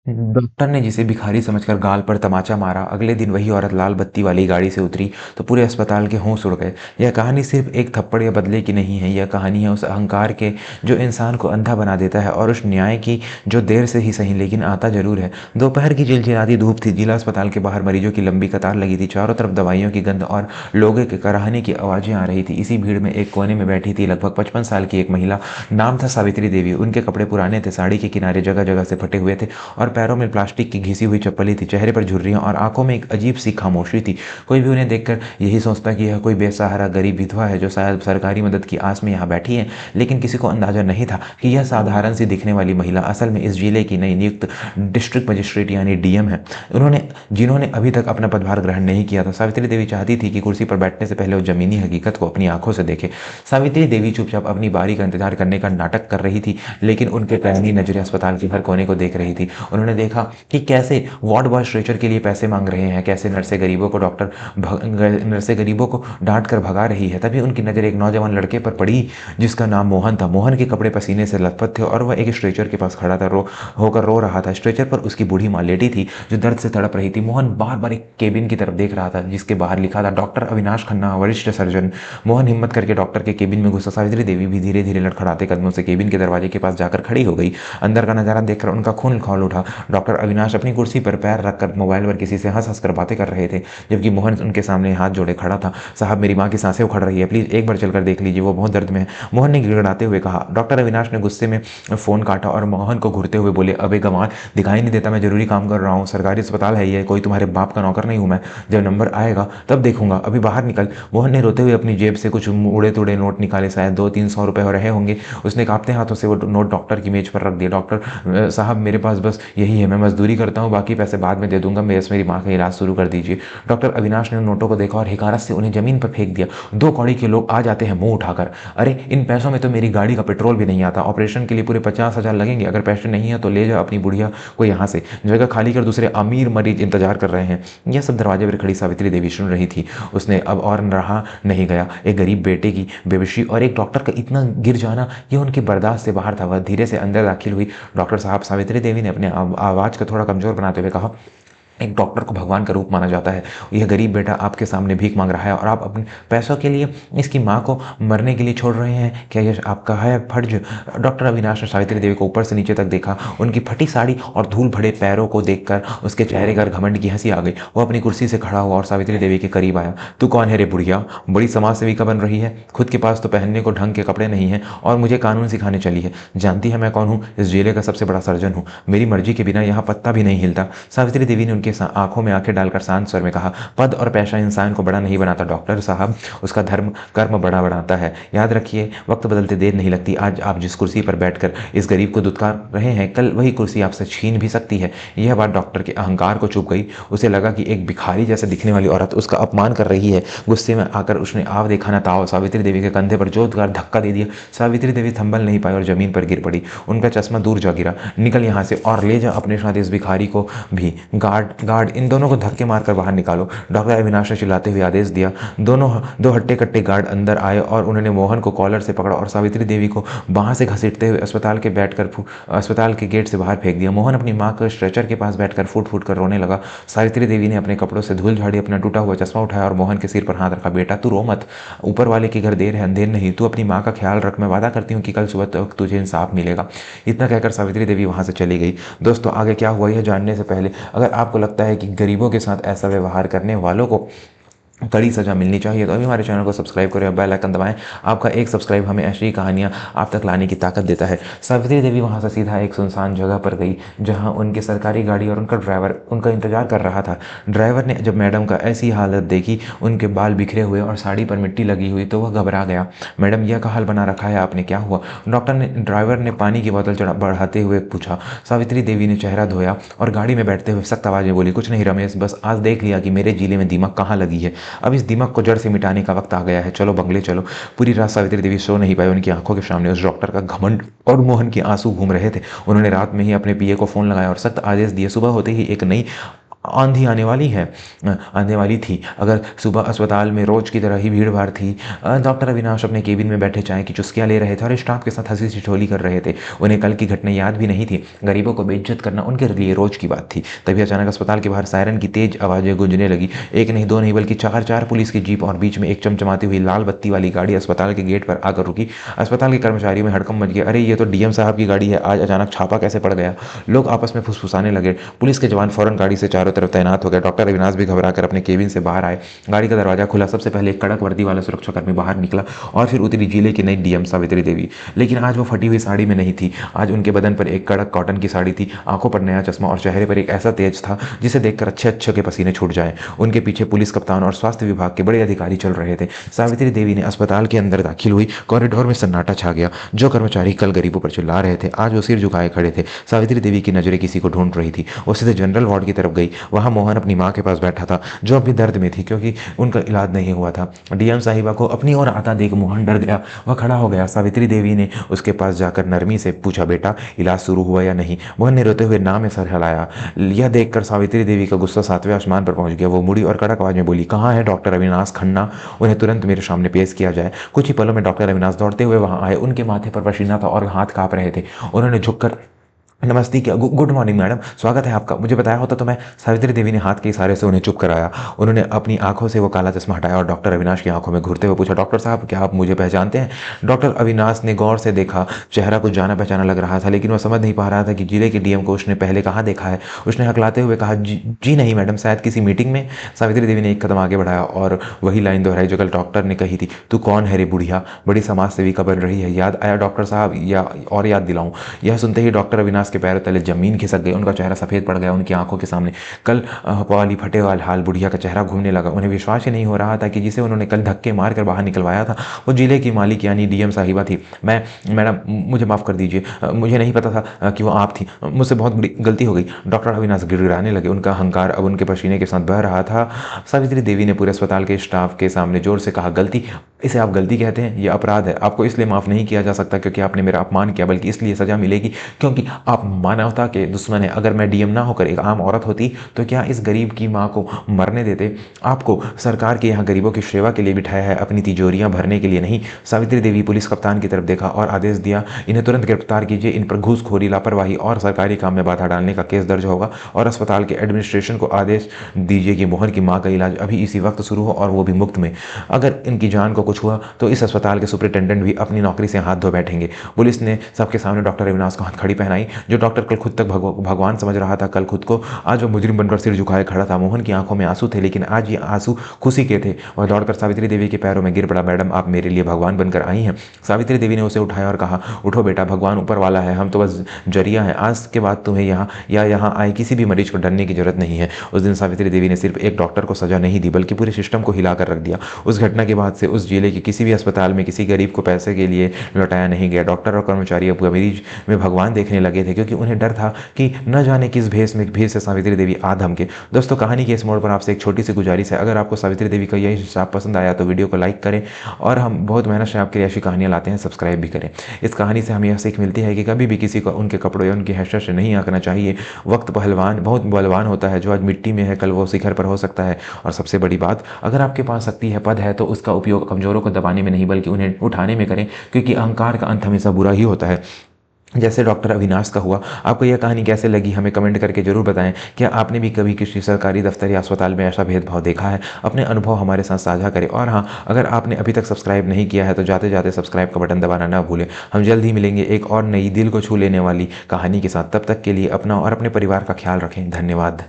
Doctor ने जिसे भिखारी समझकर गाल पर तमाचा मारा, अगले दिन वही औरत लाल बत्ती वाली गाड़ी से उतरी तो पूरे अस्पताल के होश उड़ गए। यह कहानी सिर्फ एक थप्पड़ या बदले की नहीं है, यह कहानी है उस अहंकार के जो इंसान को अंधा बना देता है, और उस न्याय की जो देर से ही सही लेकिन आता जरूर है। दोपहर की चिलचिलाती धूप थी, जिला अस्पताल के बाहर मरीजों की लंबी कतार लगी थी, चारों तरफ दवाइयों की गंध और लोगों के कराहने की आवाज़ें आ रही थी। इसी भीड़ में एक कोने में बैठी थी लगभग 55 साल की एक महिला। नाम था सावित्री देवी। उनके कपड़े पुराने थे, साड़ी के किनारे जगह जगह से फटे हुए थे और पैरों में प्लास्टिक की घिसी हुई चप्पलें थी। चेहरे पर झुर्रियां और आंखों में एक अजीब सी खामोशी थी। कोई भी उन्हें देखकर यही सोचता कि यह कोई बेसहारा गरीब विधवा है जो शायद सरकारी मदद की आस में यहाँ बैठी है, लेकिन किसी को अंदाजा नहीं था कि यह साधारण सी दिखने वाली महिला असल में इस जिले की नई नियुक्त डिस्ट्रिक्ट मजिस्ट्रेट यानी डीएम है। उन्होंने जिन्होंने अभी तक अपना पदभार ग्रहण नहीं किया था। सावित्री देवी चाहती थी कि कुर्सी पर बैठने से पहले वो जमीनी हकीकत को अपनी आंखों से देखे। सावित्री देवी चुपचाप अपनी बारी का इंतजार करने का नाटक कर रही थी, लेकिन उनके पैनी नजरें अस्पताल के हर कोने को देख रही थी। उन्होंने देखा कि कैसे वार्ड बॉय स्ट्रेचर के लिए पैसे मांग रहे हैं, कैसे नर्सें गरीबों को डांट कर भगा रही है। तभी उनकी नज़र एक नौजवान लड़के पर पड़ी जिसका नाम मोहन था। मोहन के कपड़े पसीने से लथपथ थे और वह एक स्ट्रेचर के पास खड़ा था, रो रहा था। स्ट्रेचर पर उसकी बूढ़ी माँ लेटी थी जो दर्द से तड़प रही थी। मोहन बार बार एक केबिन की तरफ देख रहा था जिसके बाहर लिखा था डॉक्टर अविनाश खन्ना, वरिष्ठ सर्जन। मोहन हिम्मत करके डॉक्टर के केबिन में घुसा। सावित्री देवी भी धीरे धीरे लड़खड़ाते कदमों से केबिन के दरवाजे के पास जाकर खड़ी हो गई। अंदर का नजारा देखकर उनका खून खौल उठा। डॉक्टर अविनाश अपनी कुर्सी पर पैर रखकर मोबाइल पर किसी से हंस हंस कर बातें कर रहे थे, जबकि मोहन उनके सामने हाथ जोड़े खड़ा था। साहब, मेरी माँ की सांसें उखड़ रही है, प्लीज एक बार चलकर देख लीजिए, वो बहुत दर्द में है, मोहन ने गिड़गिड़ाते हुए कहा। डॉक्टर अविनाश ने गुस्से में फोन काटा और मोहन को घूरते हुए बोले, अबे गंवार, दिखाई नहीं देता मैं जरूरी काम कर रहा हूँ, सरकारी अस्पताल है ये, कोई तुम्हारे बाप का नौकर नहीं हूँ मैं, जब नंबर आएगा तब देखूंगा, अभी बाहर निकल। मोहन ने रोते हुए अपनी जेब से कुछ उड़े तुड़े नोट निकाले, शायद 200-300 रुपए हो रहे होंगे। उसने कांपते हाथों से वो नोट डॉक्टर की मेज पर रख दिया। डॉक्टर साहब, मेरे पास बस यही है, मैं मजदूरी करता हूँ, बाकी पैसे बाद में दे दूंगा, मेरी माँ का इलाज शुरू कर दीजिए। डॉक्टर अविनाश ने उन नोटों को देखा और हिकारत से उन्हें जमीन पर फेंक दिया। 2 कौड़ी के लोग आ जाते हैं मुंह उठाकर, अरे इन पैसों में तो मेरी गाड़ी का पेट्रोल भी नहीं आता, ऑपरेशन के लिए पूरे 50,000 लगेंगे, अगर पैसे नहीं है तो ले जाओ अपनी बुढ़िया को यहाँ से, जगह खाली कर, दूसरे अमीर मरीज इंतजार कर रहे हैं। यह सब दरवाजे पर खड़ी सावित्री देवी सुन रही थी। उसने अब और रहा नहीं गया। एक गरीब बेटे की बेबसी और एक डॉक्टर का इतना गिर जाना, यह उनके बर्दाश्त से बाहर था। वह धीरे से अंदर दाखिल हुई। डॉक्टर साहब, सावित्री देवी ने अपने आवाज को थोड़ा कमजोर बनाते हुए कहा, एक डॉक्टर को भगवान का रूप माना जाता है। यह गरीब बेटा आपके सामने भीख मांग रहा है और आप अपने पैसों के लिए इसकी माँ को मरने के लिए छोड़ रहे हैं, क्या यह आपका है फर्ज? डॉक्टर अविनाश ने सावित्री देवी को ऊपर से नीचे तक देखा। उनकी फटी साड़ी और धूल भरे पैरों को देखकर उसके चेहरे पर घमंड की हंसी आ गई। वो अपनी कुर्सी से खड़ा हुआ और सावित्री देवी के करीब आया। तू कौन है रे बुढ़िया, बड़ी समाज सेविका बन रही है, खुद के पास तो पहनने को ढंग के कपड़े नहीं है और मुझे कानून सिखाने चली है। जानती है मैं कौन हूँ? इस जिले का सबसे बड़ा सर्जन हूँ, मेरी मर्जी के बिना यहाँ पत्ता भी नहीं हिलता। सावित्री देवी ने उनके आंखों में आंखें डालकर शांत स्वर में कहा, पद और पैसा इंसान को बड़ा नहीं बनाता डॉक्टर साहब, उसका धर्म कर्म बड़ा बनाता है। याद रखिए, वक्त बदलते देर नहीं लगती। आज आप जिस कुर्सी पर बैठकर इस गरीब को दुत्कार रहे हैं, कल वही कुर्सी आपसे छीन भी सकती है। यह बात डॉक्टर के अहंकार को चुभ गई। उसे लगा कि एक भिखारी जैसे दिखने वाली औरत उसका अपमान कर रही है। गुस्से में आकर उसने आव देखा ना ताव सावित्री देवी के कंधे पर जोरदार धक्का दे दिया। सावित्री देवी थंभल नहीं पाई और जमीन पर गिर पड़ी। उनका चश्मा दूर जा गिरा। निकल यहाँ से और ले जा अपने साथ इस भिखारी को भी। गार्ड गार्ड, इन दोनों को धक्के मारकर बाहर निकालो, डॉक्टर अविनाश ने चिल्लाते हुए आदेश दिया। दो हट्टे कट्टे गार्ड अंदर आए और उन्होंने मोहन को कॉलर से पकड़ा और सावित्री देवी को बाहर से घसीटते हुए अस्पताल के गेट से बाहर फेंक दिया। मोहन अपनी माँ को स्ट्रेचर के पास बैठकर फूट फूट कर रोने लगा। सावित्री देवी ने अपने कपड़ों से धूल झाड़ी, अपना टूटा हुआ चश्मा उठाया और मोहन के सिर पर हाथ रखा। बेटा तू रो मत, ऊपर वाले के घर देर है अंधेर नहीं, तू अपनी माँ का ख्याल रख, मैं वादा करती हूँ कि कल सुबह तक तुझे इंसाफ मिलेगा। इतना कहकर सावित्री देवी वहां से चली गई। दोस्तों, आगे क्या हुआ यह जानने से पहले अगर आपको लगता है कि गरीबों के साथ ऐसा व्यवहार करने वालों को कड़ी सजा मिलनी चाहिए तो अभी हमारे चैनल को सब्सक्राइब करें और बेल आइकन दबाएं। आपका एक सब्सक्राइब हमें ऐसी कहानियां आप तक लाने की ताकत देता है। सावित्री देवी वहां से सीधा एक सुनसान जगह पर गई जहां उनकी सरकारी गाड़ी और उनका ड्राइवर उनका इंतजार कर रहा था। ड्राइवर ने जब मैडम का ऐसी हालत देखी, उनके बाल बिखरे हुए और साड़ी पर मिट्टी लगी हुई, तो वह घबरा गया। मैडम, यह का हाल बना रखा है आपने, क्या हुआ? ड्राइवर ने पानी की बोतल बढ़ाते हुए पूछा। सावित्री देवी ने चेहरा धोया और गाड़ी में बैठते हुए सख्त आवाज में बोली, कुछ नहीं रमेश, बस आज देख लिया कि मेरे जिले में दीमक कहाँ लगी है। अब इस दिमाग को जड़ से मिटाने का वक्त आ गया है, चलो बंगले चलो। पूरी रात सावित्री देवी सो नहीं पाई। उनकी आंखों के सामने उस डॉक्टर का घमंड और मोहन के आंसू घूम रहे थे। उन्होंने रात में ही अपने पीए को फोन लगाया और सख्त आदेश दिए, सुबह होते ही एक नई आंधी आने वाली थी। अगर सुबह अस्पताल में रोज की तरह ही भीड़ भाड़ थी। डॉक्टर अविनाश अपने केबिन में बैठे चाय की चुस्कियां ले रहे थे और स्टाफ के साथ हंसी ठिठोली कर रहे थे। उन्हें कल की घटना याद भी नहीं थी। गरीबों को बेइज्जत करना उनके लिए रोज की बात थी। तभी अचानक अस्पताल के बाहर सायरन की तेज आवाजें गूंजने लगी। एक नहीं, दो नहीं, बल्कि चार चार पुलिस की जीप और बीच में एक चमचमाती हुई लाल बत्ती वाली गाड़ी अस्पताल के गेट पर आकर रुकी। अस्पताल के कर्मचारियों में हड़कंप मच गया। अरे ये तो डीएम साहब की गाड़ी है, आज अचानक छापा कैसे पड़ गया? लोग आपस में फुसफुसाने लगे। पुलिस के जवान फौरन गाड़ी से चारों तरफ तैनात हो गए। डॉक्टर अविनाश भी घबराकर अपने केबिन से बाहर आए। गाड़ी का दरवाजा खुला। सबसे पहले एक कड़क वर्दी वाला सुरक्षाकर्मी बाहर निकला और फिर उतरी जिले की नई डीएम सावित्री देवी। लेकिन आज वो फटी हुई साड़ी में नहीं थी। आज उनके बदन पर एक कड़क कॉटन की साड़ी थी, आंखों पर नया चश्मा और चेहरे पर एक ऐसा तेज था जिसे देखकर अच्छे अच्छे के पसीने छूट जाए। उनके पीछे पुलिस कप्तान और स्वास्थ्य विभाग के बड़े अधिकारी चल रहे थे। सावित्री देवी ने अस्पताल के अंदर दाखिल हुई। कॉरिडोर में सन्नाटा छा गया। जो कर्मचारी कल गरीबों पर चिल्ला रहे थे आज वो सिर झुकाए खड़े थे। सावित्री देवी की नजरें किसी को ढूंढ रही थी। वो सीधे जनरल वार्ड की तरफ गई। वहां मोहन अपनी मां के पास बैठा था जो अभी दर्द में थी क्योंकि उनका इलाज नहीं हुआ था। डीएम साहिबा को अपनी ओर आता देख मोहन डर गया। वह खड़ा हो गया। सावित्री देवी ने उसके पास जाकर नरमी से पूछा, बेटा इलाज शुरू हुआ या नहीं? मोहन ने रोते हुए ना में सर हिलाया। यह देखकर सावित्री देवी का गुस्सा सातवें आसमान पर पहुंच गया। वो मुड़ी और कड़क आवाज में बोली, कहाँ है डॉक्टर अविनाश खन्ना? उन्हें तुरंत मेरे सामने पेश किया जाए। कुछ ही पलों में डॉक्टर अविनाश दौड़ते हुए वहां आए। उनके माथे पर पसीना था और हाथ कांप रहे थे। उन्होंने झुककर नमस्ते क्या, गुड मॉर्निंग मैडम, स्वागत है आपका। मुझे बताया होता तो मैं। सावित्री देवी ने हाथ के इशारे से उन्हें चुप कराया। उन्होंने अपनी आंखों से वो काला चश्मा हटाया और डॉक्टर अविनाश की आंखों में घूरते हुए पूछा, डॉक्टर साहब क्या आप मुझे पहचानते हैं? डॉक्टर अविनाश ने गौर से देखा। चेहरा कुछ जाना पहचाना लग रहा था लेकिन वह समझ नहीं पा रहा था कि जिले के डीएम को उसने पहले कहाँ देखा है। उसने हकलाते हुए कहा, जी नहीं मैडम, शायद किसी मीटिंग में। सावित्री देवी ने एक कदम आगे बढ़ाया और वही लाइन दोहराई जो कल डॉक्टर ने कही थी, तू कौन है रे बुढ़िया, बड़ी समाज सेविका बन रही है, याद आया डॉक्टर साहब? या और याद दिलाऊं? यह सुनते ही डॉक्टर अविनाश के पैरों तले जमीन खिसक गई। उनका चेहरा सफेद पड़ गया। उनकी आंखों के सामने कल वाली फटे वाले हाल बुढ़िया का चेहरा घूमने लगा। उन्हें विश्वास ही नहीं हो रहा था कि जिसे उन्होंने कल धक्के मारकर बाहर निकलवाया था वो जिले की मालिक यानी डीएम साहिबा थी। मैडम मुझे माफ़ कर दीजिए, मुझे नहीं पता था कि वो आप थी, मुझसे बहुत बड़ी गलती हो गई। डॉक्टर अविनाश गिड़गिड़ाने लगे। उनका अहंकार अब उनके पसीने के साथ बह रहा था। सावित्री देवी ने पूरे अस्पताल के स्टाफ के सामने जोर से कहा, गलती, इसे आप गलती कहते हैं? यह अपराध है। आपको इसलिए माफ़ नहीं किया जा सकता क्योंकि आपने मेरा अपमान किया, बल्कि इसलिए सजा मिलेगी क्योंकि आप मानवता के दुश्मन है। अगर मैं डीएम ना होकर एक आम औरत होती तो क्या इस गरीब की मां को मरने देते? आपको सरकार के यहाँ गरीबों की सेवा के लिए बिठाया है, अपनी तिजोरियां भरने के लिए नहीं। सावित्री देवी पुलिस कप्तान की तरफ देखा और आदेश दिया, इन्हें तुरंत गिरफ्तार कीजिए। इन पर घूसखोरी, लापरवाही और सरकारी काम में बाधा डालने का केस दर्ज होगा और अस्पताल के एडमिनिस्ट्रेशन को आदेश दीजिए कि मोहन की मां का इलाज अभी इसी वक्त शुरू हो और वो भी मुफ्त में। अगर इनकी जान को कुछ हुआ तो इस अस्पताल के सुपरिटेंडेंट भी अपनी नौकरी से हाथ धो बैठेंगे। पुलिस ने सबके सामने डॉक्टर अविनाश को हथकड़ी पहनाई। जो डॉक्टर कल खुद तक भगवान समझ रहा था कल खुद को, आज वो मुजरिम बनकर सिर झुकाए खड़ा था। मोहन की आंखों में आंसू थे लेकिन आज ये आंसू खुशी के थे। वह दौड़कर सावित्री देवी के पैरों में गिर पड़ा। मैडम आप मेरे लिए भगवान बनकर आई हैं। सावित्री देवी ने उसे उठाया और कहा, उठो बेटा, भगवान ऊपर वाला है, हम तो बस जरिया हैं। आज के बाद तुम्हें यहाँ आए किसी भी मरीज को डरने की जरूरत नहीं है। उस दिन सावित्री देवी ने सिर्फ एक डॉक्टर को सजा नहीं दी बल्कि पूरे सिस्टम को हिलाकर रख दिया। उस घटना के बाद से उस जिले के किसी भी अस्पताल में किसी गरीब को पैसे के लिए लौटाया नहीं गया। डॉक्टर और कर्मचारी अब मरीज में भगवान देखने लगे थे क्योंकि उन्हें डर था कि न जाने किस भेष से सावित्री देवी आ धमके। दोस्तों कहानी के इस मोड़ पर आपसे एक छोटी सी गुजारिश है, अगर आपको सावित्री देवी का यही हिसाब पसंद आया तो वीडियो को लाइक करें और हम बहुत मेहनत से आपके लिए ऐसी कहानियां लाते हैं, सब्सक्राइब भी करें। इस कहानी से हमें यह सीख मिलती है कि कभी भी किसी को उनके कपड़ों या उनकी हैसियत से नहीं आंकना चाहिए। वक्त पहलवान बहुत बलवान होता है, जो आज मिट्टी में है कल वो शिखर पर हो सकता है। और सबसे बड़ी बात, अगर आपके पास शक्ति है, पद है, तो उसका उपयोग कमजोरों को दबाने में नहीं बल्कि उन्हें उठाने में करें, क्योंकि अहंकार का अंत हमेशा बुरा ही होता है, जैसे डॉक्टर अविनाश का हुआ। आपको यह कहानी कैसे लगी हमें कमेंट करके जरूर बताएं। क्या आपने भी कभी किसी सरकारी दफ्तर या अस्पताल में ऐसा भेदभाव देखा है? अपने अनुभव हमारे साथ साझा करें। और हाँ, अगर आपने अभी तक सब्सक्राइब नहीं किया है तो जाते जाते सब्सक्राइब का बटन दबाना ना भूलें। हम जल्द ही मिलेंगे एक और नई दिल को छू लेने वाली कहानी के साथ। तब तक के लिए अपना और अपने परिवार का ख्याल रखें। धन्यवाद।